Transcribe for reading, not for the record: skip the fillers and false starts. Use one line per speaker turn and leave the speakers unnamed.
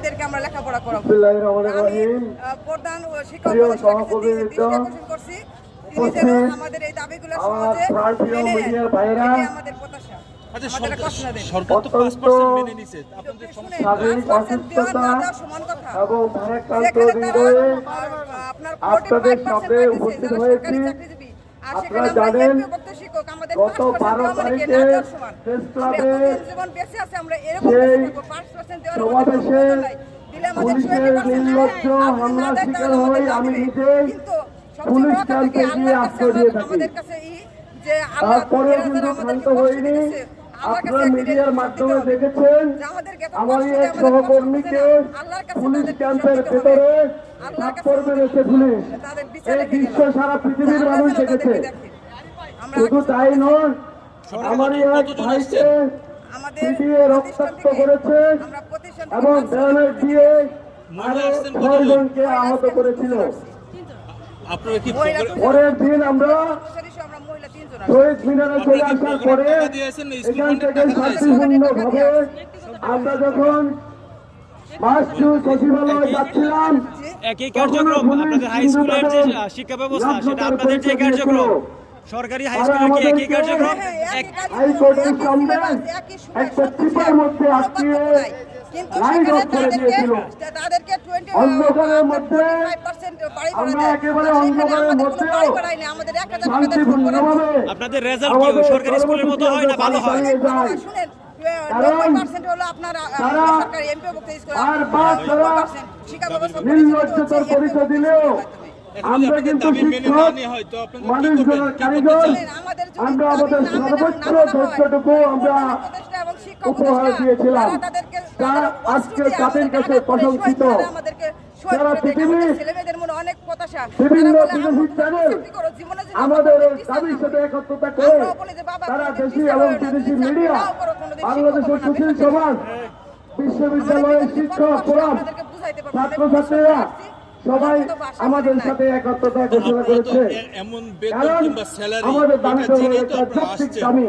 ছেলেমেয়েদেরকে আমরা লেখাপড়া করাবো।
আমি
প্রধান শিক্ষক করছি তিনি যেন আমাদের এই দাবিগুলো সহজে মেনে নেন, এটাই আমাদের প্রত্যাশা।
সরকার তো 5% মেনে নিছে, আপনাদের সমস্যা
সমান কথা। আপনার
আপনাদের সামনে উপস্থিত হয়েছি। আপনারা জানেন গত 12 তারিখে প্রেস ক্লাবে সমাবেশে পুলিশের নির্লজ্জ হামলার শিকার হয়ে আমি নিজেই পুলিশ ক্যাম্পে গিয়ে আশ্রয় দিয়ে থাকি। তারপরেও কিন্তু ক্ষান্ত হয়নি। আপনারা মিডিয়ার মাধ্যমে দেখেছেন আমার এক সহকর্মীকে পুলিশ ক্যাম্পের ভেতরে থাপ্পড় মেরেছে পুলিশ। এই দৃশ্য সারা পৃথিবীর মানুষ দেখেছে। শুধু তাই নয়, আমার এক ভাইকে পিটিয়ে রক্তাক্ত করেছে এবং ব্যানার দিয়ে আরো 6 জনকে আহত করেছিল। পরের দিন আমরা শহীদ মিনারে চলে আসার পরে এখান থেকে শান্তিপূর্ণভাবে আমরা যখন মাসু সচিবালয়ে যাচ্ছিলাম,
একই কার্যক্রম আপনাদের হাই স্কুলের যে শিক্ষা ব্যবস্থা সেটা আপনাদের যে কার্যক্রম সরকারি হাই স্কুলের কি একই কার্যক্রম?
হাইকোর্টের সামনে একটা চিপার মধ্যে আটকিয়ে লাইন অফ করে দিয়েছিল। অন্ধকারের মধ্যে আমরা একেবারে অন্ধকারের মধ্যে শান্তিপূর্ণভাবে
আপনাদের রেজাল্ট কি সরকারি স্কুলের মতো হয় না ভালো হয়?
নির্লজ্জতার পরিচয় দিলেও আমরা কিন্তু শিক্ষক মানুষজনের কারিগর, আমরা আমাদের সর্বোচ্চ ধৈর্যটুকু আমরা উপহার দিয়েছিলাম। তা আজকে তাদের কাছে প্রশংসিত। সারা পৃথিবীর বিভিন্ন বিদেশি চ্যানেল আমাদের দাবির সাথে একত্রতা করে তারা দেশি এবং বিদেশি মিডিয়া, বাংলাদেশের সুশীল সমাজ, বিশ্ববিদ্যালয়ের শিক্ষক ফোরাম, ছাত্রছাত্রীরা সবাই আমাদের সাথে একত্রতা ঘোষণা করেছে। কারণ আমাদের দাবি একটা যৌক্তিক দাবি।